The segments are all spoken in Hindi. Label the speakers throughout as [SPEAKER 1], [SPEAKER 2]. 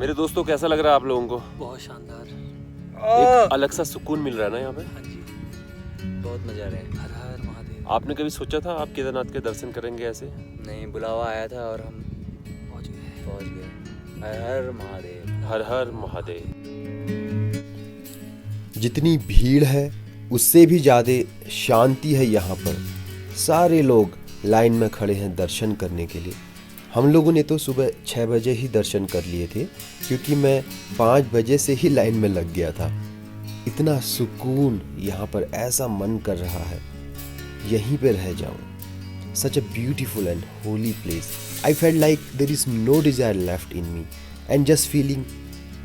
[SPEAKER 1] मेरे दोस्तों कैसा लग रहा है आप लोगों को?
[SPEAKER 2] बहुत शानदार,
[SPEAKER 1] एक अलग सा सुकून मिल रहा है ना यहाँ पे।
[SPEAKER 2] हाँ जी, बहुत मजा आ रहा है। हर हर महादेव।
[SPEAKER 1] आपने कभी सोचा था आप केदारनाथ के दर्शन करेंगे ऐसे?
[SPEAKER 2] नहीं, बुलावा आया था और हम पहुंच गए। हर हर महादेव,
[SPEAKER 1] हर हर महादेव।
[SPEAKER 3] जितनी भीड़ है उससे भी ज़्यादा शांति है यहाँ पर। सारे लोग लाइन में खड़े हैं दर्शन करने के लिए। हम लोगों ने तो सुबह 6 बजे ही दर्शन कर लिए थे, क्योंकि मैं 5 बजे से ही लाइन में लग गया था। इतना सुकून यहाँ पर, ऐसा मन कर रहा है यहीं पे रह जाऊँ। Such a beautiful and holy place. I felt like there is no desire left in me and just feeling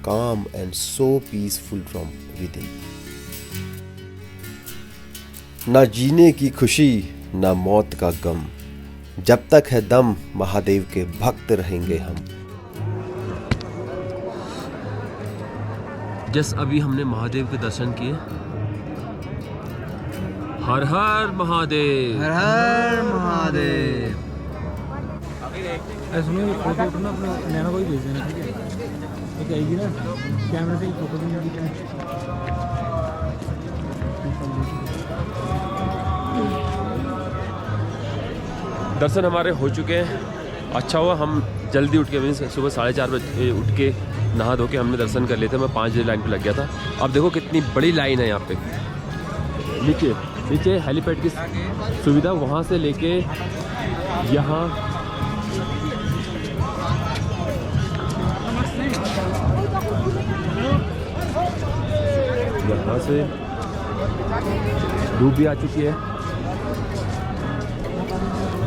[SPEAKER 3] calm and so peaceful from within. ना जीने की खुशी ना मौत का गम, जब तक है दम महादेव के भक्त रहेंगे हम।
[SPEAKER 1] जस्ट अभी हमने महादेव के दर्शन किए। हर हर महादेव,
[SPEAKER 2] हर हर महादेव।
[SPEAKER 4] सुनो, फोटो उठना अपने नैना को ही भेज देना, ठीक है? तो आएगी ना, कैमरे से ही फोटो भी नहीं दिखा।
[SPEAKER 1] दर्शन हमारे हो चुके हैं। अच्छा हुआ हम जल्दी उठ के, मीन्स सुबह 4:30 बजे उठ के नहा धो के हमने दर्शन कर लिए थे। मैं 5 बजे लाइन पे लग गया था। अब देखो कितनी बड़ी लाइन है यहाँ पे। नीचे हेलीपैड की सुविधा, वहाँ से लेके यहाँ से धूप भी आ चुकी है।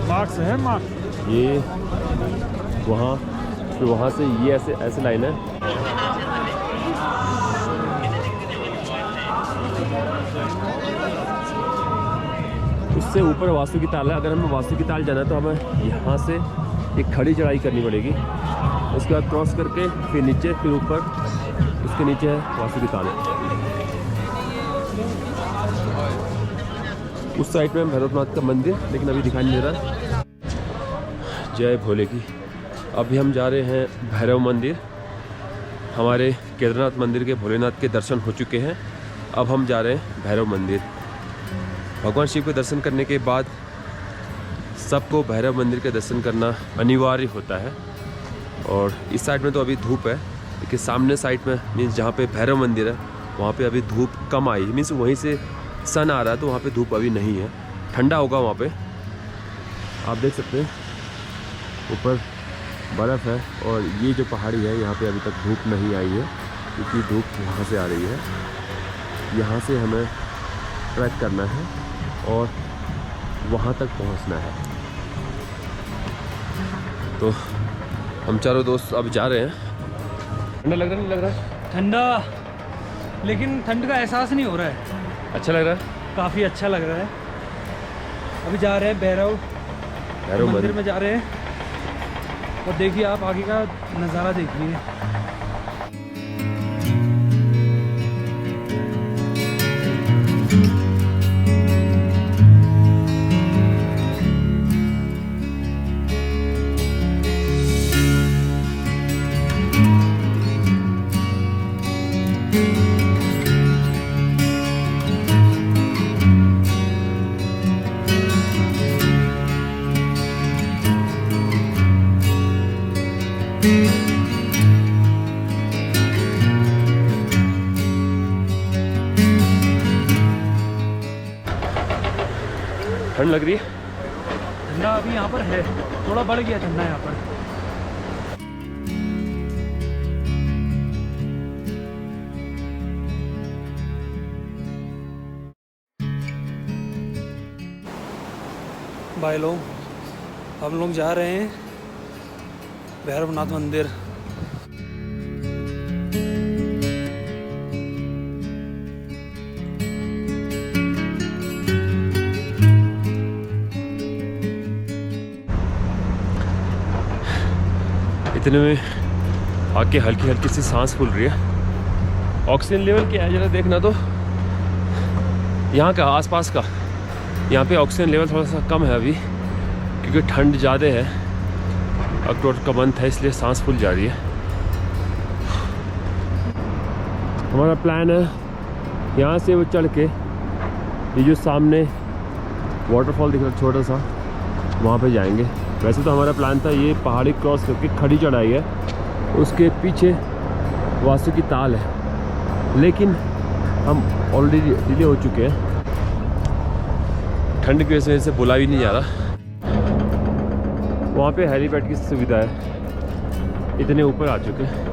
[SPEAKER 4] मार्क्स है, मार्क्स
[SPEAKER 1] ये वहाँ, फिर वहाँ से ये ऐसे लाइन है। उससे ऊपर वासु की ताल है। अगर हमें वासु की ताल जाना है तो हमें यहाँ से एक खड़ी चढ़ाई करनी पड़ेगी। उसके बाद क्रॉस करके फिर नीचे, फिर ऊपर, उसके नीचे है वासु की ताल। उस साइड में भैरवनाथ का मंदिर, लेकिन अभी दिखाई नहीं दे रहा है। जय भोले की। अभी हम जा रहे हैं भैरव मंदिर। हमारे केदारनाथ मंदिर के भोलेनाथ के दर्शन हो चुके हैं। अब हम जा रहे हैं भैरव मंदिर। भगवान शिव के दर्शन करने के बाद सबको भैरव मंदिर के दर्शन करना अनिवार्य होता है। और इस साइड में तो अभी धूप है, लेकिन सामने साइड में, मीन्स जहाँ पे भैरव मंदिर है वहाँ पे अभी धूप कम आई। मीन्स वहीं से सन आ रहा है, तो वहाँ पे धूप अभी नहीं है। ठंडा होगा वहाँ पे। आप देख सकते हैं ऊपर बर्फ़ है। और ये जो पहाड़ी है यहाँ पे अभी तक धूप नहीं आई है, क्योंकि धूप वहाँ से आ रही है। यहाँ से हमें ट्रैक करना है और वहाँ तक पहुँचना है। तो हम चारों दोस्त अब जा रहे हैं। ठंडा लग रहा नहीं लग रहा?
[SPEAKER 4] ठंडा, लेकिन ठंड का एहसास नहीं हो रहा है।
[SPEAKER 1] अच्छा लग रहा है,
[SPEAKER 4] काफ़ी अच्छा लग रहा है। अभी जा रहे हैं भैरव मंदिर में जा रहे हैं। और देखिए आप आगे का नज़ारा देखिए।
[SPEAKER 1] ठंड लग रही है।
[SPEAKER 4] ठंडा अभी यहाँ पर है, थोड़ा बढ़ गया ठंडा यहाँ पर। भाई लोग, हम लोग जा रहे हैं भैरवनाथ मंदिर।
[SPEAKER 1] इतने में आके हल्की हल्की सी सांस फूल रही है। ऑक्सीजन लेवल क्या है जरा देखना तो। यहाँ का आसपास का, यहाँ पे ऑक्सीजन लेवल थोड़ा सा कम है अभी, क्योंकि ठंड ज़्यादा है। अक्टूबर का मंथ है, इसलिए सांस फूल जा रही है। हमारा प्लान है यहाँ से वो चढ़ के ये जो सामने वाटरफॉल दिख रहा है छोटा सा, वहाँ पे जाएंगे। वैसे तो हमारा प्लान था ये पहाड़ी क्रॉस करके खड़ी चढ़ाई है, उसके पीछे वासुकी ताल है, लेकिन हम ऑलरेडी डिले हो चुके हैं। ठंड की वजह से बुला भी नहीं जा रहा। वहाँ पे हेलीपैड की सुविधा है, इतने ऊपर आ चुके हैं।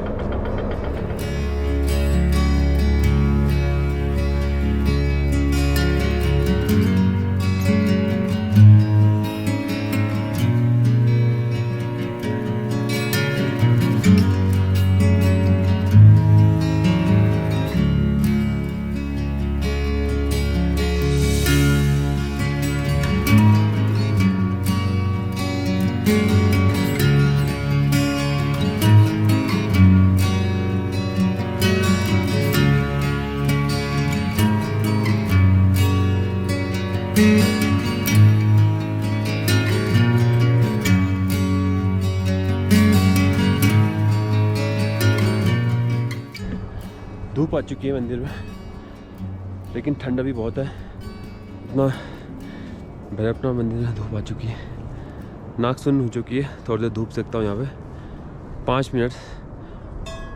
[SPEAKER 1] धूप आ चुकी है मंदिर में, लेकिन ठंडा भी बहुत है। इतना भैरवनाथ मंदिर में धूप आ चुकी है, नाक सुन्न हो चुकी है। थोड़ी देर धूप सेकता हूँ यहाँ पे 5 मिनट,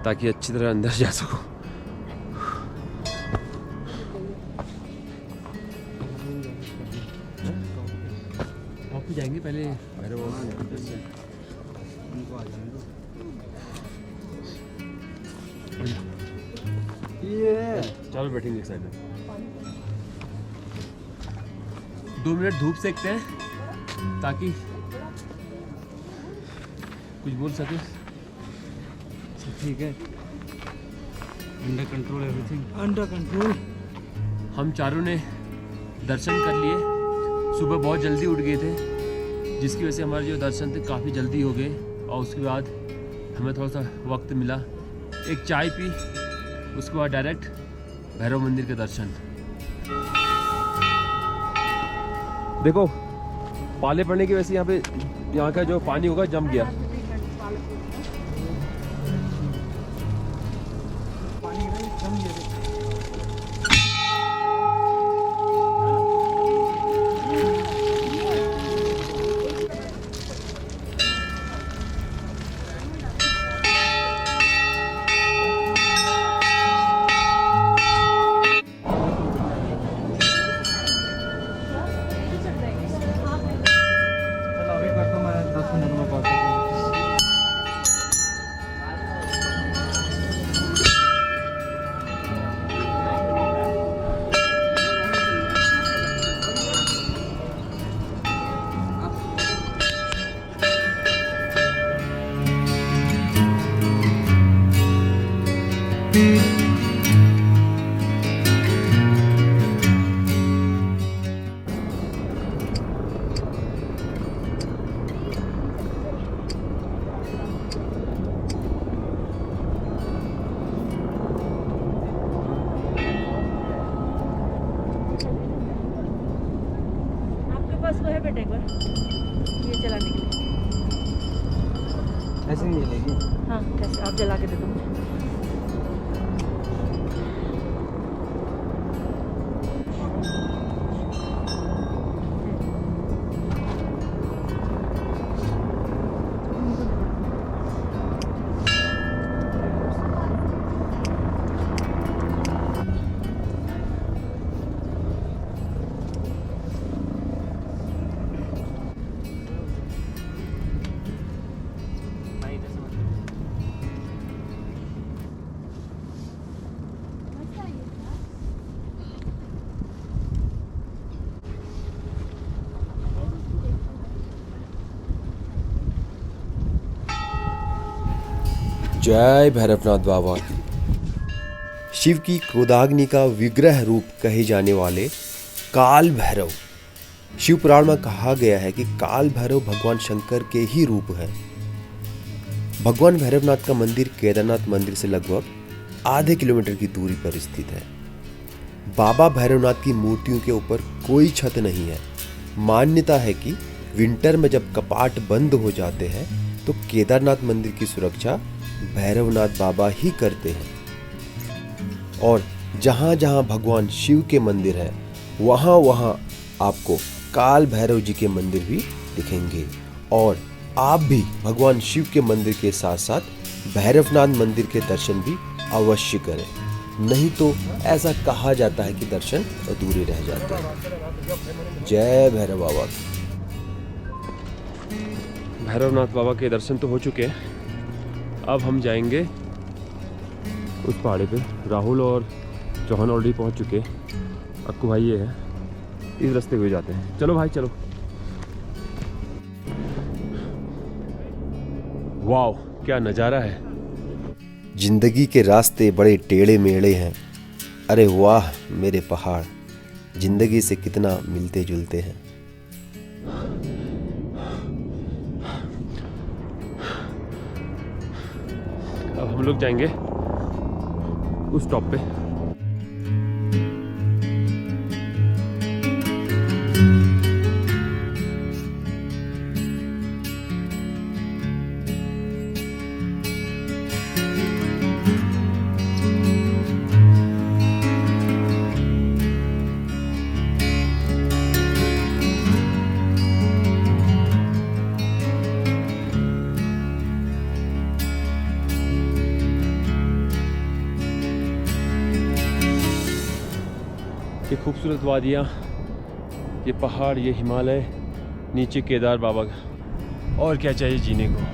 [SPEAKER 1] ताकि अच्छी तरह अंदर जा सकूँ। वापस जाएंगे पहले भैरव चलो बैठेंगे एक साइड में। 2 मिनट धूप सेकते हैं ताकि कुछ बोल सके।
[SPEAKER 4] ठीक है, under control, everything under control.
[SPEAKER 1] हम चारों ने दर्शन कर लिए। सुबह बहुत जल्दी उठ गए थे, जिसकी वजह से हमारे जो दर्शन थे काफ़ी जल्दी हो गए। और उसके बाद हमें थोड़ा सा वक्त मिला, एक चाय पी, उसके बाद डायरेक्ट भैरव मंदिर के दर्शन। देखो पाले पड़ने की वजह से यहाँ का जो पानी होगा जम गया।
[SPEAKER 5] है बेटा, एक बार ये चलाने के लिए।
[SPEAKER 4] ऐसे नहीं जलेगी?
[SPEAKER 5] हाँ कैसे, आप जला के दे दो मुझे।
[SPEAKER 3] जय भैरवनाथ बाबा। शिव की क्रोधाग्नि का विग्रह रूप कहे जाने वाले काल भैरव। शिव पुराण में कहा गया है कि काल भैरव भगवान शंकर के ही रूप हैं। भगवान भैरवनाथ का मंदिर केदारनाथ मंदिर से लगभग आधे किलोमीटर की दूरी पर स्थित है। बाबा भैरवनाथ की मूर्तियों के ऊपर कोई छत नहीं है। मान्यता है कि विंटर में जब कपाट बंद हो जाते हैं तो केदारनाथ मंदिर की सुरक्षा भैरवनाथ बाबा ही करते हैं। और जहाँ जहाँ भगवान शिव के मंदिर है वहाँ वहाँ आपको काल भैरव जी के मंदिर भी दिखेंगे। और आप भी भगवान शिव के मंदिर के साथ साथ भैरवनाथ मंदिर के दर्शन भी अवश्य करें, नहीं तो ऐसा कहा जाता है कि दर्शन अधूरे रह जाते हैं। जय भैरव बाबा।
[SPEAKER 1] भैरवनाथ बाबा के दर्शन तो हो चुके हैं, अब हम जाएंगे उस पहाड़ी पे। राहुल और चौहान ऑलरेडी पहुंच चुके हैं, अक्कू भाई ये है, इस रास्ते हुए जाते हैं। चलो भाई चलो। वाह क्या नज़ारा है।
[SPEAKER 3] जिंदगी के रास्ते बड़े टेढ़े मेढ़े हैं, अरे वाह मेरे पहाड़ जिंदगी से कितना मिलते जुलते हैं।
[SPEAKER 1] अब हम लोग जाएंगे उस टॉप पे। ये खूबसूरत वादियाँ, ये पहाड़, ये हिमालय, नीचे केदार बाबा का, और क्या चाहिए जीने को।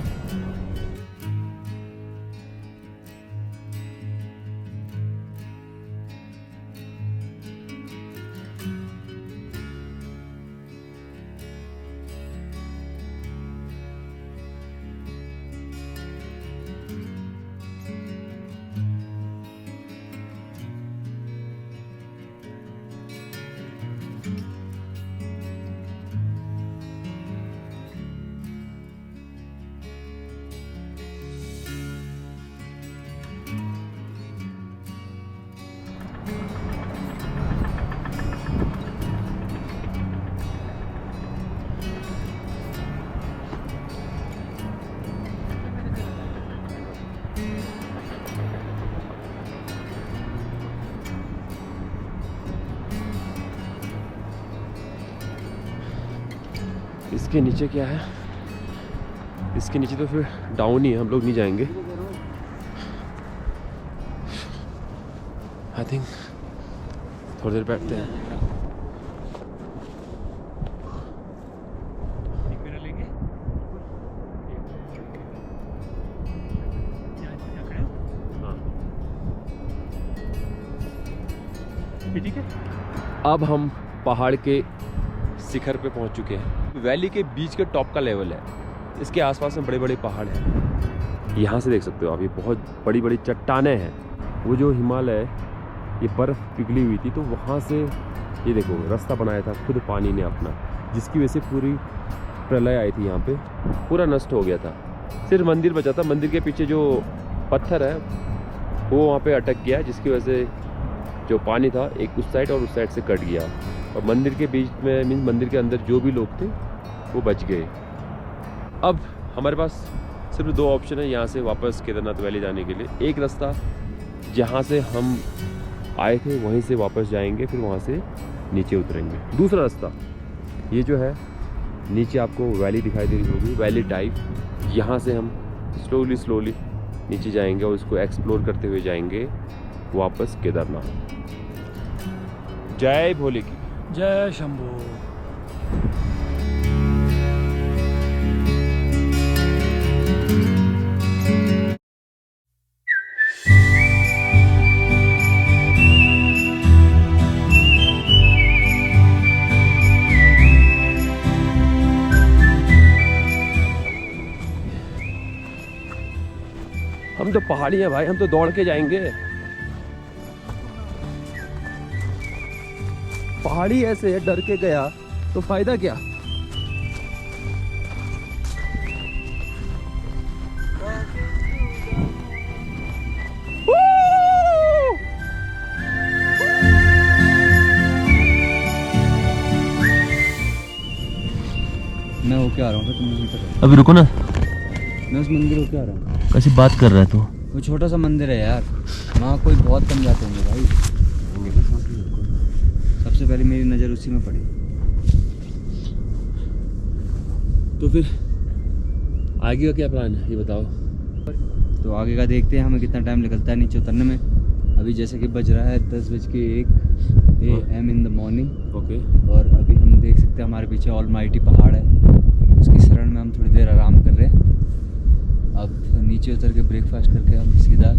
[SPEAKER 1] इसके नीचे क्या है? इसके नीचे तो फिर डाउन ही है, हम लोग नहीं जाएंगे। आई थिंक थोड़ी देर बैठते हैं।
[SPEAKER 4] ठीक है,
[SPEAKER 1] अब हम पहाड़ के शिखर पे पहुंच चुके हैं। वैली के बीच के टॉप का लेवल है, इसके आसपास में बड़े बड़े पहाड़ हैं। यहाँ से देख सकते हो आप, ये बहुत बड़ी बड़ी चट्टानें हैं। वो जो हिमालय, ये बर्फ़ पिघली हुई थी, तो वहाँ से ये देखो रास्ता बनाया था खुद पानी ने अपना, जिसकी वजह से पूरी प्रलय आई थी। यहाँ पे पूरा नष्ट हो गया था, सिर्फ मंदिर बचा था। मंदिर के पीछे जो पत्थर है वो वहाँ पे अटक गया, जिसकी वजह से जो पानी था एक उस साइड और उस साइड से कट गया, और मंदिर के बीच में मीन्स मंदिर के अंदर जो भी लोग थे वो बच गए। अब हमारे पास सिर्फ दो ऑप्शन है यहाँ से वापस केदारनाथ वैली जाने के लिए। एक रास्ता जहाँ से हम आए थे वहीं से वापस जाएंगे, फिर वहाँ से नीचे उतरेंगे। दूसरा रास्ता ये जो है, नीचे आपको वैली दिखाई दे रही होगी, वैली टाइप, यहाँ से हम स्लोली नीचे जाएंगे और इसको एक्सप्लोर करते हुए जाएंगे वापस केदारनाथ। जय भोले की
[SPEAKER 4] जय शंभू।
[SPEAKER 1] हम तो पहाड़ी हैं भाई, हम तो दौड़ के जाएंगे। पहाड़ी ऐसे है, डर के गया तो फायदा क्या।
[SPEAKER 2] मैं होके आ रहा हूँ, तुम नहीं पता।
[SPEAKER 1] अभी रुको ना,
[SPEAKER 2] मैं उस मंदिर होके आ रहा हूँ।
[SPEAKER 1] कैसी बात कर रहा है तू?
[SPEAKER 2] वो छोटा सा मंदिर है यार, वहाँ कोई बहुत कम जाते होंगे भाई। सबसे पहले मेरी नज़र उसी में पड़ी।
[SPEAKER 1] तो फिर आगे का क्या प्लान है ये बताओ।
[SPEAKER 2] तो आगे का देखते हैं हमें कितना टाइम निकलता है नीचे उतरने में। अभी जैसे कि बज रहा है 10:01 AM in the morning.
[SPEAKER 1] Okay.
[SPEAKER 2] और अभी हम देख सकते हैं हमारे पीछे ऑलमाइटी पहाड़ है, उसकी शरण में हम थोड़ी देर आराम कर रहे हैं। अब नीचे उतर के ब्रेकफास्ट करके हम सीधा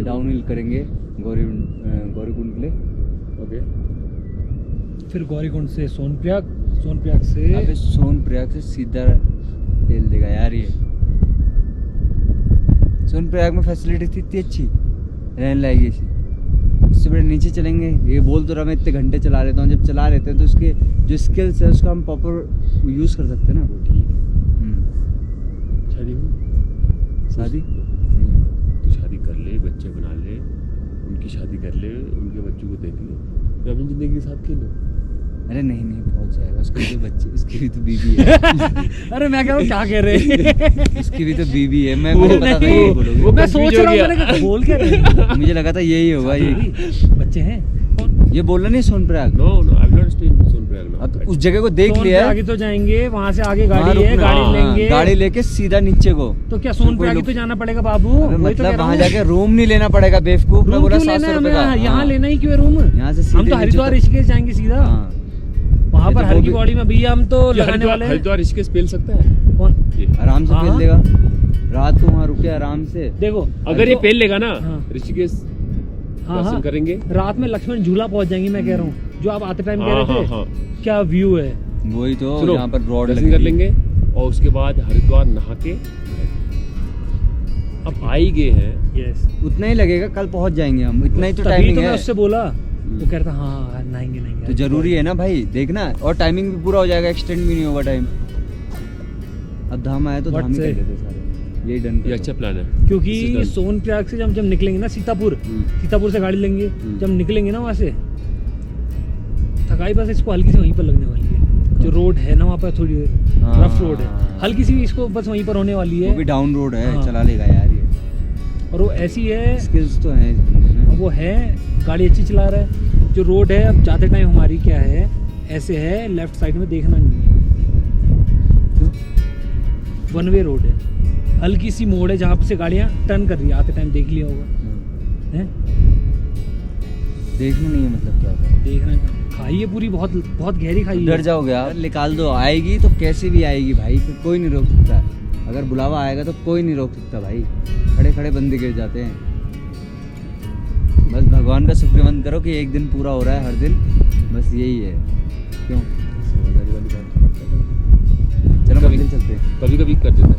[SPEAKER 2] डाउन हिल करेंगे गौरीकुंड के लिए।
[SPEAKER 1] ओके।
[SPEAKER 4] फिर गौरीकुंड से सोनप्रयाग, सोनप्रयाग से
[SPEAKER 2] अबे सोनप्रयाग से सीधा तेल देगा यार ये। सोनप्रयाग में फैसिलिटी थी इतनी अच्छी, रहने लायक ऐसी। इससे बड़े नीचे चलेंगे। ये बोल तो रहा मैं इतने घंटे चला लेता हूँ, जब चला लेते हैं तो उसके जो स्किल्स है उसका हम प्रॉपर यूज़ कर सकते हैं ना।
[SPEAKER 1] ठीक है। शादी हुई?
[SPEAKER 2] शादी
[SPEAKER 1] तू शादी कर ले, बच्चे बना ले, उनकी शादी कर ले, उनके बच्चों को देख ले, फिर अपनी ज़िंदगी के साथ खेलो।
[SPEAKER 2] अरे नहीं पहुंच जाएगा। उसके भी बच्चे, उसकी भी तो बीवी है।
[SPEAKER 4] अरे मैं कह रहा हूँ क्या कह रहे हैं।
[SPEAKER 2] उसकी भी तो बीवी है। मुझे पता था यही बोलोगे।
[SPEAKER 4] मैं सोच रहा हूँ मैंने कहा बोल क्या रहे हैं?
[SPEAKER 2] मुझे लगा था यही होगा। ये
[SPEAKER 4] बच्चे हैं
[SPEAKER 2] ये बोलना नहीं Sonprayag.
[SPEAKER 1] No I have not stayed in Sonprayag no.
[SPEAKER 2] अब उस जगह को देख लिया है।
[SPEAKER 4] आगे तो जाएंगे, वहाँ से आगे
[SPEAKER 2] वहाँ
[SPEAKER 4] गाड़ी है,
[SPEAKER 2] रुकना,
[SPEAKER 4] गाड़ी
[SPEAKER 2] हाँ,
[SPEAKER 4] लेंगे,
[SPEAKER 2] गाड़ी लेके सीधा नीचे को।
[SPEAKER 4] तो क्या सोनप्रयाग तो जाना पड़ेगा बाबू? वही तो कह
[SPEAKER 2] मतलब
[SPEAKER 4] रहा
[SPEAKER 2] वहाँ
[SPEAKER 4] हूँ।
[SPEAKER 2] जाके रूम नहीं लेना पड़ेगा बेवकूफ। मैं
[SPEAKER 4] रूम
[SPEAKER 2] बोला
[SPEAKER 4] क्यों
[SPEAKER 2] 700
[SPEAKER 4] लेना
[SPEAKER 2] रुपए
[SPEAKER 4] है?
[SPEAKER 2] का।
[SPEAKER 4] यहाँ लेना ही क्यों है रूम?
[SPEAKER 2] यहाँ से
[SPEAKER 4] हम
[SPEAKER 2] सीधे
[SPEAKER 4] तो हरिद्वार
[SPEAKER 2] नीचे
[SPEAKER 4] ऋषिकेश जाएंगे सीधा।
[SPEAKER 2] हाँ।
[SPEAKER 4] वहाँ
[SPEAKER 2] ये
[SPEAKER 4] पर
[SPEAKER 2] तो
[SPEAKER 4] हल्की
[SPEAKER 2] वो भी-
[SPEAKER 4] बॉडी में भैया हम तो लगाने वाले हैं।
[SPEAKER 1] हरिद्वार ऋषिकेश पेल सकता है
[SPEAKER 4] कौन?
[SPEAKER 1] ये।
[SPEAKER 2] आराम से
[SPEAKER 4] हाँ।
[SPEAKER 2] पेल लेगा। रात को वहाँ रुके आराम से।
[SPEAKER 4] देखो
[SPEAKER 1] अगर ये पेल लेगा ना
[SPEAKER 4] हाँ।
[SPEAKER 1] ऋषिकेश
[SPEAKER 4] हाँ,
[SPEAKER 1] दर्शन
[SPEAKER 4] हाँ।
[SPEAKER 1] करेंगे।
[SPEAKER 4] रात में लक्ष्मण झूला पहुंच जाएंगे। मैं कह रहा हूँ जो आप आते टाइम कह
[SPEAKER 1] हाँ,
[SPEAKER 4] रहे थे।
[SPEAKER 1] हाँ,
[SPEAKER 4] क्या व्यू है।
[SPEAKER 2] वही तो
[SPEAKER 1] सुनो,
[SPEAKER 2] यहाँ पर रोड
[SPEAKER 1] दर्शन कर लेंगे और उसके बाद हरिद्वार नहा के अब आ ही गए हैं।
[SPEAKER 4] यस,
[SPEAKER 2] उतना ही लगेगा। कल पहुँच जाएंगे हम। इतना ही तो
[SPEAKER 4] तभी
[SPEAKER 2] टाइमिंग
[SPEAKER 4] तो मैं
[SPEAKER 2] है।
[SPEAKER 4] उससे बोला। वो कहता हाँ नहाएंगे
[SPEAKER 2] तो जरूरी है ना भाई देखना। और टाइमिंग भी पूरा हो जाएगा, एक्सटेंड भी नहीं होगा टाइम। अब धाम आया तो
[SPEAKER 4] What
[SPEAKER 2] धाम ही कर
[SPEAKER 4] say?
[SPEAKER 2] लेते सारे। यही डन
[SPEAKER 1] ये अच्छा प्लान है।
[SPEAKER 4] क्योंकि
[SPEAKER 1] This is done.
[SPEAKER 4] सोनप्रयाग से जब निकलेंगे ना सीतापुर से गाड़ी लेंगे। जब निकलेंगे ना वहाँ से थकाई बस इसको हल्की सी वहीं पर लगने वाली है। जो रोड है ना वहाँ पर थोड़ी
[SPEAKER 2] हाँ।
[SPEAKER 4] रफ रोड है, हल्की सी इसको बस वहीं पर होने वाली
[SPEAKER 2] वो भी
[SPEAKER 4] है।
[SPEAKER 2] डाउन रोड है।
[SPEAKER 4] हाँ।
[SPEAKER 2] चला लेगा यार ये।
[SPEAKER 4] और वो ऐसी है,
[SPEAKER 2] स्किल्स तो है इस बंदे में।
[SPEAKER 4] वो है गाड़ी अच्छी चला रहा है। जो रोड है अब जाते टाइम हमारी क्या है, ऐसे है लेफ्ट साइड में देखना नहीं है। वन वे रोड है, हल्की सी मोड़ है जहाँ से गाड़ियाँ टर्न कर रही है। आते टाइम देख लिया होगा। हैं?
[SPEAKER 2] देखना नहीं है मतलब क्या होगा।
[SPEAKER 4] देखना है। खाई है पूरी, बहुत बहुत गहरी खाई है।
[SPEAKER 2] डर जाओगे आप। निकाल दो। आएगी तो कैसे भी आएगी भाई, फिर कोई नहीं रोक सकता। अगर बुलावा आएगा तो कोई नहीं रोक सकता भाई। खड़े खड़े बंदे गिर जाते हैं। बस भगवान का शुक्रमंद करो कि एक दिन पूरा हो रहा है हर दिन। बस यही है। क्यों? चलो मंदिर चलते हैं।
[SPEAKER 1] कभी कभी कर देता है।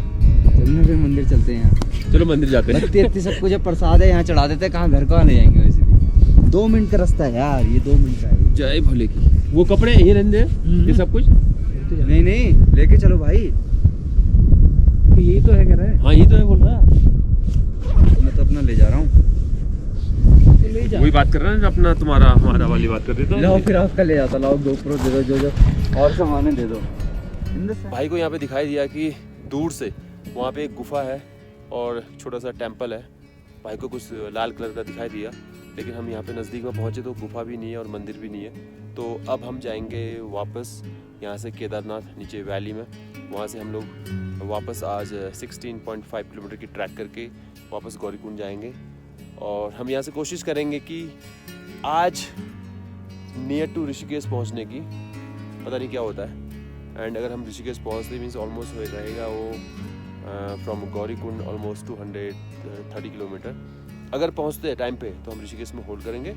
[SPEAKER 2] चलना फिर मंदिर चलते हैं। यहाँ
[SPEAKER 1] चलो मंदिर जाते हैं।
[SPEAKER 2] बत्ती इतनी सब कुछ है, प्रसाद है, यहाँ चढ़ा देते हैं। कहाँ घर कहाँ ले जाएंगे वैसे भी। 2 मिनट का रास्ता है यार, ये 2 मिनट का है।
[SPEAKER 1] जय भोले की। वो कपड़े यही रहने ये सब कुछ।
[SPEAKER 2] नहीं लेके चलो भाई।
[SPEAKER 4] यही तो है कह रहा है।
[SPEAKER 1] हाँ ये तो है बोल रहा।
[SPEAKER 2] मैं तो अपना ले जा रहा हूँ।
[SPEAKER 4] तो ले जा।
[SPEAKER 1] वही बात कर रहा है अपना तुम्हारा हमारा वाली बात कर देता
[SPEAKER 2] लाओ फिर आपका ले जाता। लाओ GoPro दे दो, जो और सामान दे दो।
[SPEAKER 1] भाई को यहाँ पे दिखाई दिया कि दूर से वहाँ पे एक गुफा है और छोटा सा टेम्पल है। भाई को कुछ लाल कलर का दिखाई दिया, लेकिन हम यहाँ पे नज़दीक में पहुँचे तो गुफा भी नहीं है और मंदिर भी नहीं है। तो अब हम जाएंगे वापस यहाँ से केदारनाथ नीचे वैली में। वहाँ से हम लोग वापस आज 16.5 किलोमीटर की ट्रैक करके वापस गौरीकुंड जाएंगे। और हम यहाँ से कोशिश करेंगे कि आज नियर टू ऋषिकेश पहुँचने की। पता नहीं क्या होता है। एंड अगर हम ऋषिकेश पहुँचते मीन्स ऑलमोस्ट हो रहेगा वो फ्रॉम गौरीकुंड ऑलमोस्ट 230 किलोमीटर। अगर पहुँचते हैं टाइम पे तो हम ऋषिकेश में होल्ड करेंगे।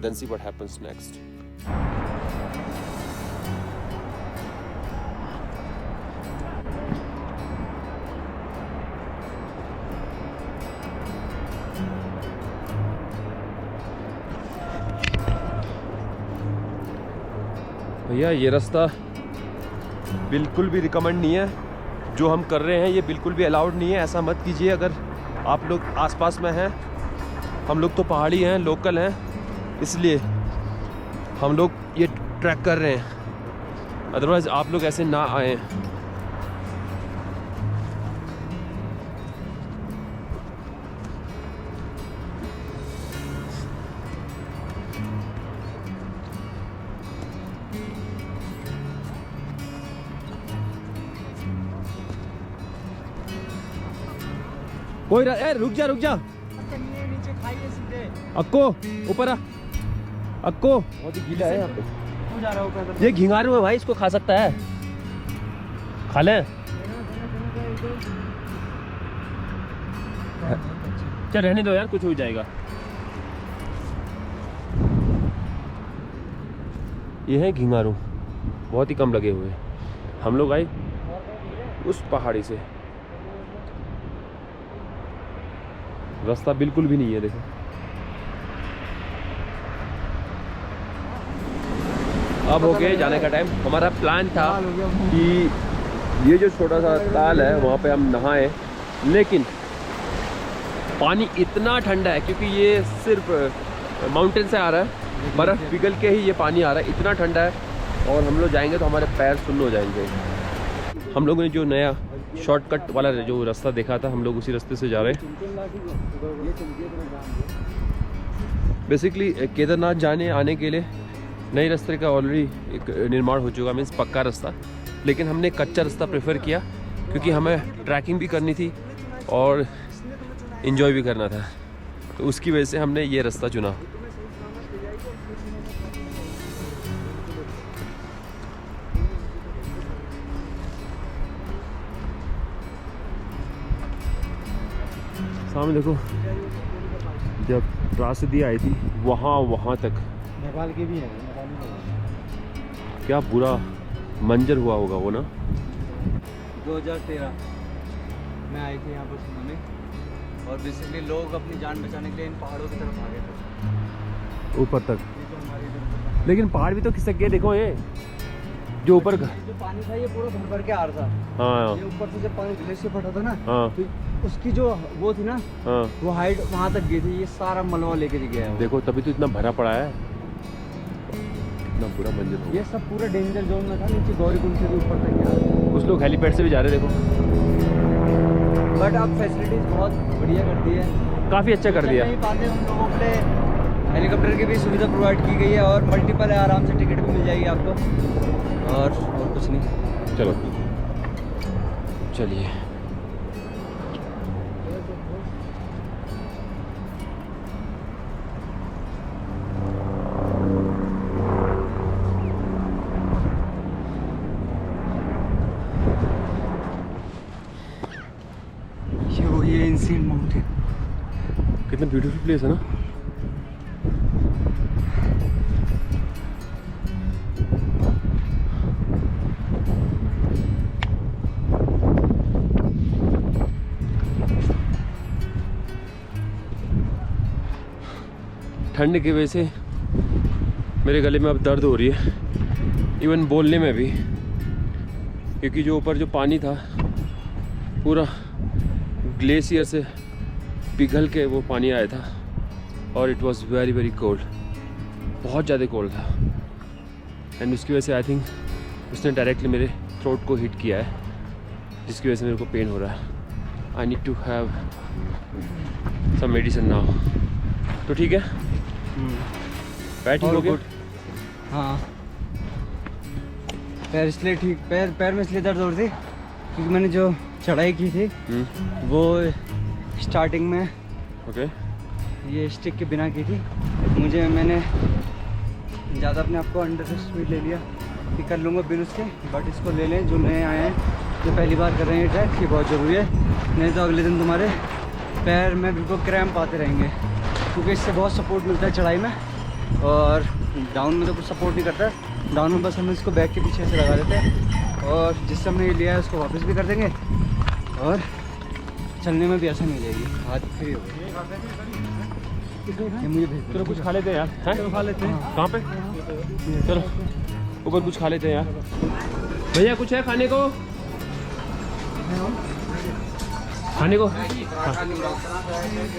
[SPEAKER 1] Then see what happens next. भैया ये रास्ता बिल्कुल भी रिकमेंड नहीं है। जो हम कर रहे हैं ये बिल्कुल भी अलाउड नहीं है। ऐसा मत कीजिए अगर आप लोग आसपास में हैं। हम लोग तो पहाड़ी हैं, लोकल हैं, इसलिए हम लोग ये ट्रैक कर रहे हैं। अदरवाइज़ आप लोग ऐसे ना आए। कोई रुक जा रुक जा।
[SPEAKER 2] नीचे खाइए सीधे।
[SPEAKER 1] अक्को ऊपर आ। अक्को बहुत ही गीला है यहाँ पे।
[SPEAKER 2] तू जा रहा हो ऊपर?
[SPEAKER 1] ये घिंगारू है भाई, इसको खा सकता है। खा ले। चल रहने दो यार, कुछ हो जाएगा। ये है घिंगारू, बहुत ही कम लगे हुए। हम लोग आए उस पहाड़ी से, रास्ता बिल्कुल भी नहीं है। देखो अब हो गए जाने का टाइम। हमारा प्लान था कि ये जो छोटा सा ताल है वहाँ पे हम नहाएं, लेकिन पानी इतना ठंडा है क्योंकि ये सिर्फ माउंटेन से आ रहा है, बर्फ़ पिघल के ही ये पानी आ रहा है। इतना ठंडा है और हम लोग जाएंगे तो हमारे पैर सुन्न हो जाएंगे। हम लोगों ने जो नया शॉर्टकट वाला जो रास्ता देखा था, हम लोग उसी रास्ते से जा रहे हैं। बेसिकली केदारनाथ जाने आने के लिए नए रास्ते का ऑलरेडी एक निर्माण हो चुका, मीन्स पक्का रास्ता, लेकिन हमने कच्चा रास्ता प्रेफर किया क्योंकि हमें ट्रैकिंग भी करनी थी और इन्जॉय भी करना था, तो उसकी वजह से हमने ये रास्ता चुना। सामने देखो, जब त्रासदी आई थी वहाँ तक
[SPEAKER 2] नेपाल के भी है।
[SPEAKER 1] क्या बुरा मंजर हुआ होगा वो ना।
[SPEAKER 2] 2013 में आए थे यहाँ पर सुनामी, और बेसिकली लोग अपनी जान बचाने के लिए इन पहाड़ों की तरफ आ गए थे
[SPEAKER 1] ऊपर तक। लेकिन पहाड़ भी तो खिसक गए। देखो ये जो ऊपर
[SPEAKER 2] जो पानी था ये पूरा भर भर के आ रहा था।
[SPEAKER 1] हाँ
[SPEAKER 2] ये ऊपर से जब पानी ग्लेशियर फटा था ना,
[SPEAKER 1] हाँ
[SPEAKER 2] तो उसकी जो वो थी ना,
[SPEAKER 1] हाँ,
[SPEAKER 2] वो हाइट वहाँ तक गई थी। ये सारा मलबा लेके गया है वो।
[SPEAKER 1] देखो तभी तो इतना भरा पड़ा है। इतना बुरा मंजर हो।
[SPEAKER 2] ये सब पूरा डेंजर जोन में था। नीचे गौरीकुंड से भी ऊपर तक गया।
[SPEAKER 1] कुछ लोग हेलीपैड से भी जा रहे हैं। देखो
[SPEAKER 2] बट अब फैसिलिटीज बहुत बढ़िया कर दी है,
[SPEAKER 1] काफ़ी अच्छा कर दिया।
[SPEAKER 2] नहीं पाते उन लोगों के लिए हेलीकॉप्टर की भी सुविधा प्रोवाइड की गई है, और मल्टीपल है, आराम से टिकट भी मिल जाएगी आपको, और कुछ नहीं।
[SPEAKER 1] चलो चलिए।
[SPEAKER 2] ये इंसियंट माउंटेन
[SPEAKER 1] कितना ब्यूटीफुल प्लेस है ना। ठंड की वजह से मेरे गले में अब दर्द हो रही है, इवन बोलने में भी, क्योंकि जो ऊपर जो पानी था पूरा ग्लेशियर से पिघल के वो पानी आया था, और it was very very cold, बहुत ज़्यादा कोल्ड था। एंड उसकी वजह से आई थिंक उसने डायरेक्टली मेरे थ्रोट को हिट किया है, जिसकी वजह से मेरे को पेन हो रहा है। I need to have some medicine now. तो ठीक है, पैर ठीक हो गया?
[SPEAKER 2] हाँ, पैर इसलिए ठीक, पैर में इसलिए दर्द हो रही थी क्योंकि मैंने जो चढ़ाई की थी वो स्टार्टिंग में
[SPEAKER 1] ओके
[SPEAKER 2] ये स्टिक के बिना की थी। मैंने ज़्यादा अपने आप को अंडर एस्टिमेट ले लिया कि कर लूँगा बिन उसके, बट इसको ले लें। जो नए आए हैं, जो पहली बार कर रहे हैं ये ट्रैक, ये बहुत ज़रूरी है, नहीं तो अगले दिन तुम्हारे पैर में बिल्कुल क्रैम्प आते रहेंगे, क्योंकि इससे बहुत सपोर्ट मिलता है चढ़ाई में। और डाउन में तो कुछ सपोर्ट नहीं करता है, डाउन में बस हम इसको बैक के पीछे से लगा देते हैं, और जिससे हमने ये लिया है उसको वापस भी कर देंगे, और चलने में भी आसानी हो जाएगी, हाथ फ्री हो गए। ये मुझे भेज
[SPEAKER 1] चलो कुछ खा लेते हैं यार। हैं?
[SPEAKER 2] चलो खा लेते हैं।
[SPEAKER 1] कहाँ पे? चलो ऊपर कुछ खा लेते हैं यार। भैया कुछ है खाने को? खाने को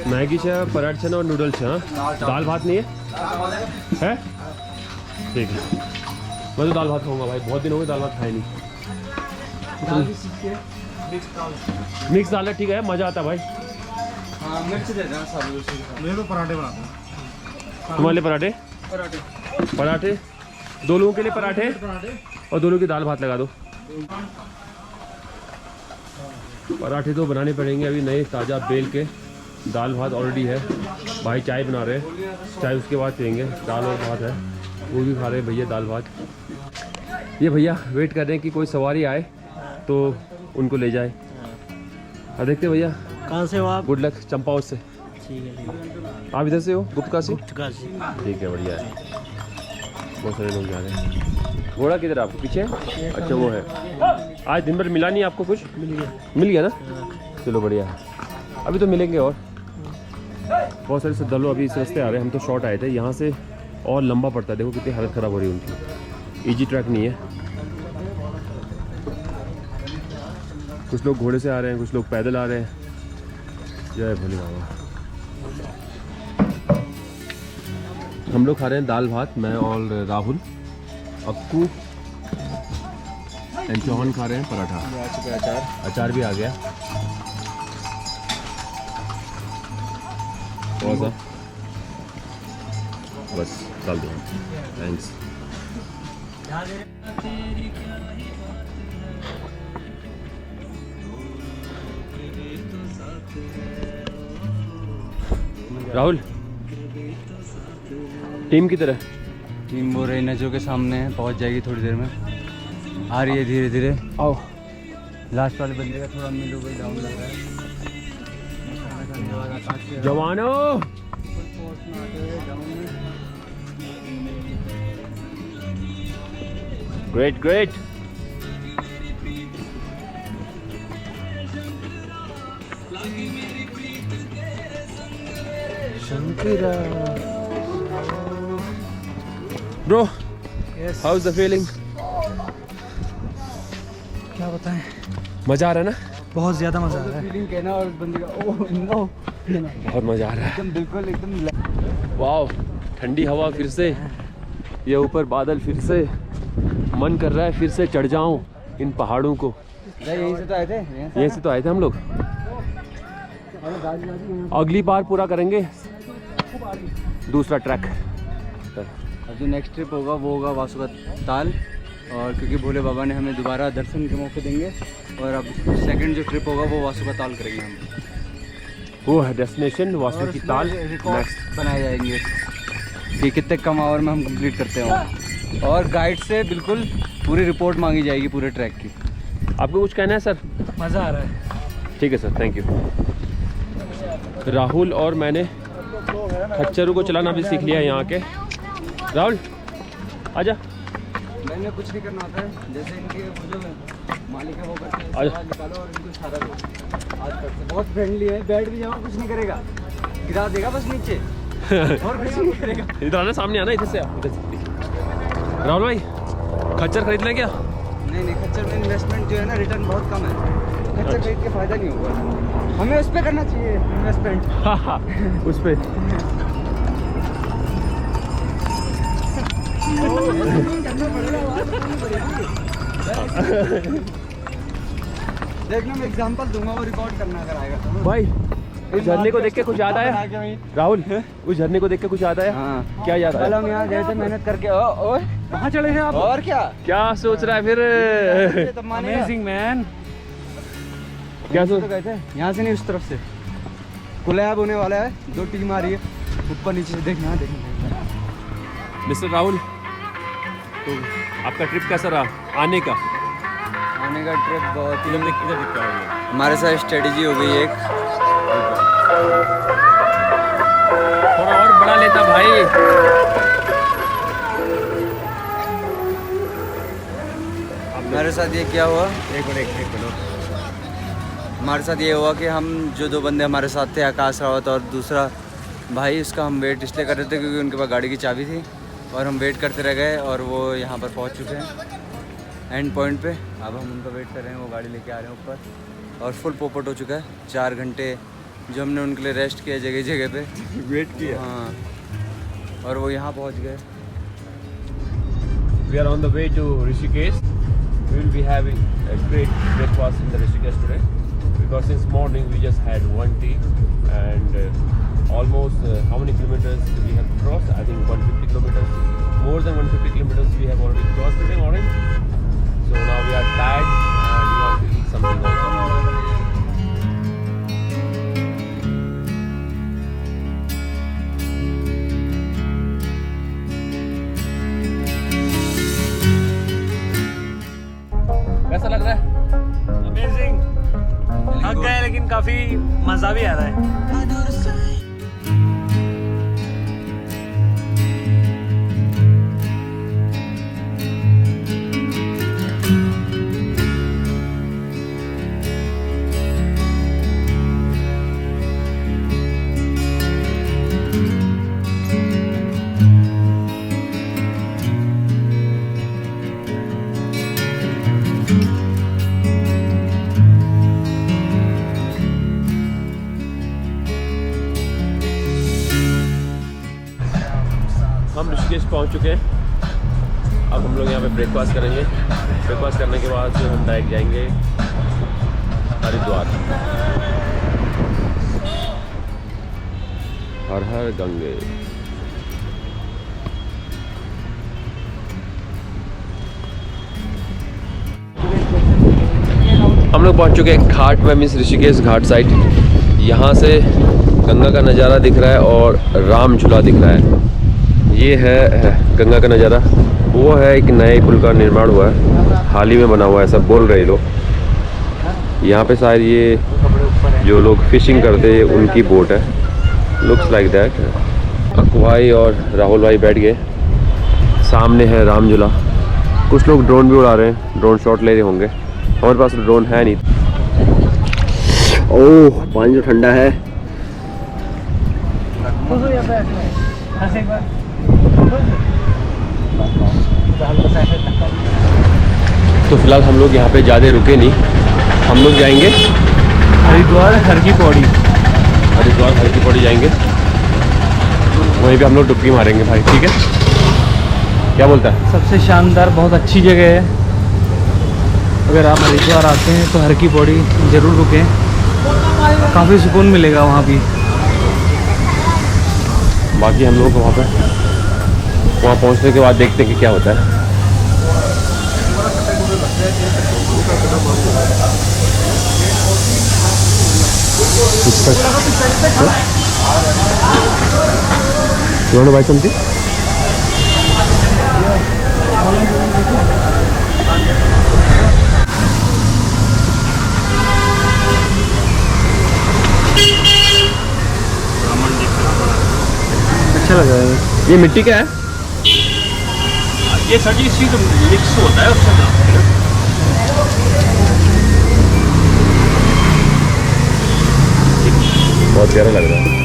[SPEAKER 1] मैगी है, पराठे छन और नूडल्स है। हाँ, दाल भात नहीं है? ठीक है, मैं तो दाल भात खाऊंगा भाई, बहुत दिन हो गए दाल भात खाए नहीं। मिक्स दाल है, ठीक है, मज़ा आता है भाई।
[SPEAKER 2] हाँ, मिर्च दे देना सब।
[SPEAKER 6] मैं तो पराठे बनाता हूँ।
[SPEAKER 1] तुम्हारे लिए पराठे? पराठे 2 लोगों के लिए पराठे और 2 लोगों की दाल भात लगा दो। पराठे तो बनाने पड़ेंगे अभी नए ताज़ा बेल के। दाल भात ऑलरेडी है, भाई चाय बना रहे हैं, चाय उसके बाद पियेंगे। दाल और भात है, वो भी खा रहे हैं भैया दाल भात। ये भैया वेट कर रहे हैं कि कोई सवारी आए तो उनको ले जाए। अब देखते हैं भैया।
[SPEAKER 6] कहाँ से हो आप?
[SPEAKER 1] गुड लक, चंपावत से।
[SPEAKER 6] ठीक है।
[SPEAKER 1] आप इधर से हो? गुप्तका से?
[SPEAKER 6] काशी।
[SPEAKER 1] ठीक है, बढ़िया है। बहुत सारे लोग जा रहे हैं। घोड़ा किधर आपको पीछे? अच्छा वो है। आज दिन भर मिला नहीं आपको कुछ? मिल गया ना? चलो बढ़िया है, अभी तो मिलेंगे। और बहुत सारे श्रद्धालु अभी इस रास्ते आ रहे हैं, हम तो शॉर्ट आए थे। यहाँ से और लंबा पड़ता है, देखो कितनी हालत ख़राब हो रही है उनकी। इजी ट्रैक नहीं है। कुछ लोग घोड़े से आ रहे हैं, कुछ लोग पैदल आ रहे हैं। जय भोले बाबा। हम लोग खा रहे हैं दाल भात, मैं और राहुल। अक्कू एंड चौहान खा रहे हैं पराठा। अचार भी आ गया। और सा बस डाल दो, थैंक्स। राहुल, टीम की तरह?
[SPEAKER 2] टीम वो रही नजों के सामने है, पहुंच जाएगी थोड़ी देर में। आ रही है धीरे धीरे।
[SPEAKER 1] आओ।
[SPEAKER 2] लास्ट वाले बंदे का थोड़ा मिड ओवर डाउन लग रहा है।
[SPEAKER 1] जवानों, great great. Shankara bro, how is the feeling?
[SPEAKER 6] क्या बताएं,
[SPEAKER 1] मजा आ रहा है ना?
[SPEAKER 6] बहुत ज़्यादा मज़ा आ रहा है।
[SPEAKER 2] फीलिंग कहना और उस बंदे का ओह नो,
[SPEAKER 1] बहुत मजा आ रहा है
[SPEAKER 2] एकदम बिल्कुल एकदम।
[SPEAKER 1] वाह, ठंडी हवा फिर से, ये ऊपर बादल फिर से। मन कर रहा है फिर से चढ़ जाऊं इन पहाड़ों को।
[SPEAKER 2] यहीं से तो आए थे,
[SPEAKER 1] यहीं से तो आए थे हम लोग। अगली बार पूरा करेंगे दूसरा ट्रैक।
[SPEAKER 2] अब जो नेक्स्ट ट्रिप होगा वो होगा वासु का ताल। और क्योंकि भोले बाबा ने हमें दोबारा दर्शन के मौके देंगे, और अब सेकंड जो ट्रिप होगा वो वासु का ताल करेंगे हम।
[SPEAKER 1] वो है डेस्टिनेशन वासु की ताल।
[SPEAKER 2] रिकॉर्ड बनाए जाएंगे कि कितने कम आवर में हम कंप्लीट करते हैं, और गाइड से बिल्कुल पूरी रिपोर्ट मांगी जाएगी पूरे ट्रैक की।
[SPEAKER 1] आपको कुछ कहना है सर?
[SPEAKER 6] मज़ा आ रहा है।
[SPEAKER 1] ठीक है सर, थैंक यू। राहुल और मैंने खच्चरों को चलाना भी सीख लिया यहाँ के। राहुल आजा।
[SPEAKER 2] मैंने कुछ नहीं करना होता है, जैसे इनके वो जो मालिक है वो करते हैं,
[SPEAKER 1] आजा।
[SPEAKER 2] सारा निकालो और इनको इशारा दो। आज तक से बहुत फ्रेंडली है, बैठ भी जाओ कुछ नहीं करेगा, गिरा देगा बस नीचे और कुछ नहीं करेगा।
[SPEAKER 1] इधर आना, सामने आना, इधर से आओ, इधर से। राहुल भाई, खच्चर खरीद लें क्या?
[SPEAKER 2] नहीं, खच्चर में इन्वेस्टमेंट जो है ना, रिटर्न बहुत कम है। खच्चर खरीद के फायदा नहीं होगा, हमें उस पर करना चाहिए इन्वेस्टमेंट।
[SPEAKER 1] उस पे
[SPEAKER 2] देखना, मैं एग्जांपल दूंगा, वो रिकॉर्ड करना अगर आएगा तो।
[SPEAKER 1] भाई, उस झरने को देख के कुछ याद आया? राहुल, उस झरने को देख के कुछ याद आया?
[SPEAKER 2] हाँ।
[SPEAKER 1] क्या याद
[SPEAKER 2] कल
[SPEAKER 1] आया?
[SPEAKER 2] हम यहाँ गए थे मेहनत करके। ओए
[SPEAKER 6] वहाँ चले हैं आप?
[SPEAKER 2] और क्या
[SPEAKER 1] क्या सोच रहा है फिर?
[SPEAKER 2] तो मानेगा।
[SPEAKER 6] Amazing man.
[SPEAKER 1] क्या
[SPEAKER 2] तो
[SPEAKER 1] सोच?
[SPEAKER 2] गए थे यहाँ से नहीं, उस तरफ से कोलैब होने वाला है, 2 टीम आ रही है ऊपर नीचे से। देख यहाँ देख।
[SPEAKER 1] मिस्टर राहुल, तो आपका ट्रिप कैसा रहा आने का?
[SPEAKER 2] आने का ट्रिप बहुत ही,
[SPEAKER 1] इधर दिख रहा है।
[SPEAKER 2] हमारे साथ स्ट्रेटेजी हो गई एक।
[SPEAKER 1] थोड़ा और बड़ा लेता भाई।
[SPEAKER 2] हमारे साथ ये क्या हुआ,
[SPEAKER 1] एक मिनट।
[SPEAKER 2] हमारे साथ ये हुआ कि हम जो 2 बंदे हमारे साथ थे, आकाश रावत और दूसरा भाई, उसका हम वेट इसलिए कर रहे थे क्योंकि उनके पास गाड़ी की चाबी थी, और हम वेट करते रह गए, और वो यहाँ पर पहुँच चुके हैं एंड पॉइंट पे। अब हम उनका वेट कर रहे हैं, वो गाड़ी लेके आ रहे हैं ऊपर, और फुल पोपट हो चुका है। 4 घंटे जो हमने उनके लिए रेस्ट किया जगह जगह पे,
[SPEAKER 1] वेट किया।
[SPEAKER 2] हाँ, और वो यहाँ पहुँच गए।
[SPEAKER 1] We are on the way to Rishikesh. We will be having a great breakfast in the Rishikesh today, because since morning we just had one tea, and almost how many kilometers we have crossed? I think 150 kilometers. More than 150 kilometers we have already crossed today morning. So now we are tired and we want to eat something also.
[SPEAKER 6] मजा भी आ रहा है।
[SPEAKER 1] हम ऋषिकेश पहुंच चुके हैं। अब हम लोग यहाँ पे ब्रेकफास्ट करेंगे। ब्रेकफास्ट करने के बाद हम डायरेक्ट जाएंगे हरिद्वार। हर हर गंगे। हम लोग पहुंच चुके हैं घाट में, मीन्स ऋषिकेश घाट साइड। यहाँ से गंगा का नज़ारा दिख रहा है और राम झूला दिख रहा है। ये है गंगा का नज़ारा। वो है एक नए पुल का निर्माण हुआ है, हाल ही में बना हुआ है, सब बोल रहे लोग। यहाँ पे शायद ये जो लोग फिशिंग करते हैं उनकी बोट है, लुक्स लाइक दैट। अक्कू भाई और राहुल भाई बैठ गए। सामने है राम झूला। कुछ लोग ड्रोन भी उड़ा रहे हैं, ड्रोन शॉट ले रहे होंगे। हमारे पास ड्रोन है नहीं। ओह, पानी जो ठंडा है। तो फिलहाल हम लोग यहाँ पे ज़्यादा रुके नहीं, हम लोग जाएंगे
[SPEAKER 6] हरिद्वार हर की पौड़ी।
[SPEAKER 1] हरिद्वार हर की पौड़ी जाएंगे, वहीं पे हम लोग डुबकी मारेंगे भाई, ठीक है? क्या बोलता है?
[SPEAKER 6] सबसे शानदार, बहुत अच्छी जगह है। अगर आप हरिद्वार आते हैं तो हर की पौड़ी ज़रूर रुकें, काफ़ी सुकून मिलेगा वहाँ भी।
[SPEAKER 1] बाकी हम लोग वहाँ पहुँचने के बाद देखते हैं कि क्या होता है। You want to buy something?
[SPEAKER 6] अच्छा लगा है।
[SPEAKER 1] ये मिट्टी क्या है?
[SPEAKER 7] ये सर जी इसी तो मिक्स होता है उसके साथ।
[SPEAKER 1] बहुत प्यारा लग रहा है।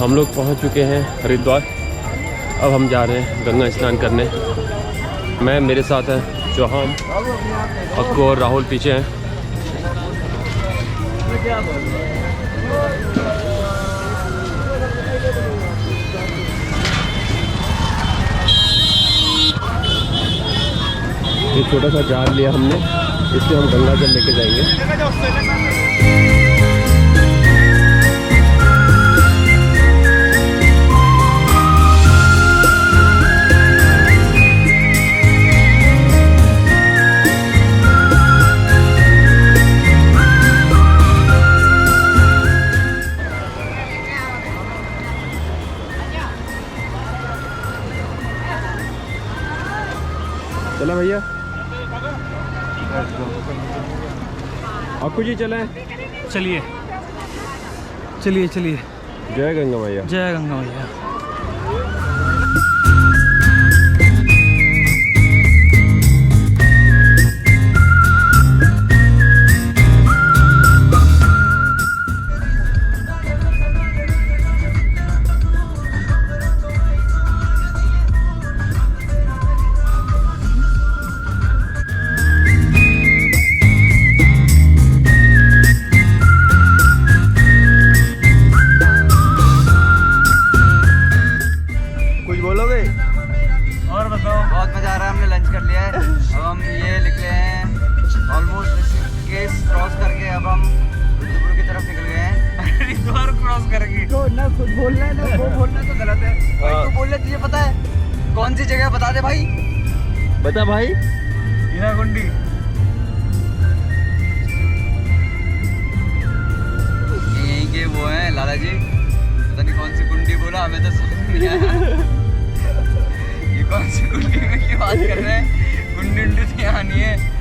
[SPEAKER 1] हम लोग पहुंच चुके हैं हरिद्वार। अब हम जा रहे हैं गंगा स्नान करने। मैं, मेरे साथ है चौहान, अक्कू और राहुल पीछे हैं। ये छोटा सा जार लिया हमने, इससे हम गंगा जल लेके जाएंगे। चला भैया, अक्कू जी चलें?
[SPEAKER 6] चलिए चलिए चलिए।
[SPEAKER 1] जय गंगा मैया।
[SPEAKER 6] जय गंगा मैया। और बताओ।
[SPEAKER 2] बहुत मज़ा आ रहा है, हमने लंच कर लिया है। अब हम ये निकले हैं ऑलमोस्ट ऋषिकेश क्रॉस करके, अब हम रुद्रपुर की तरफ निकल गए हैं।
[SPEAKER 6] हरिद्वार क्रॉस करेंगे
[SPEAKER 2] तो ना खुद बोलना है ना वो बोलना तो गलत है भाई। तू बोल रहे, तुझे पता है कौन सी जगह? बता दे भाई।
[SPEAKER 1] बता भाई।
[SPEAKER 6] हीराकुंडी।
[SPEAKER 2] यहीं के वो हैं लाला जी, पता नहीं कौन सी कुंडी बोला, हमें तो समझ नहीं आया। ये कौन सी कुंडी में की बात कर रहे हैं? कुंडी उंडी तो यहाँ नहीं है।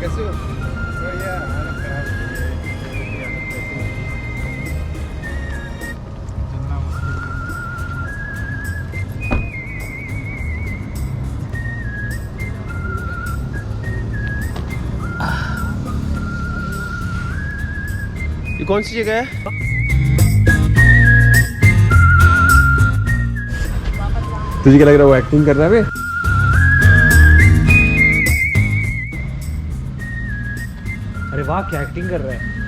[SPEAKER 3] कैसे हो? ये कौन सी जगह है? तुझे क्या लग रहा है वो एक्टिंग कर रहा है बे?
[SPEAKER 4] अरे वाह क्या एक्टिंग कर रहा है।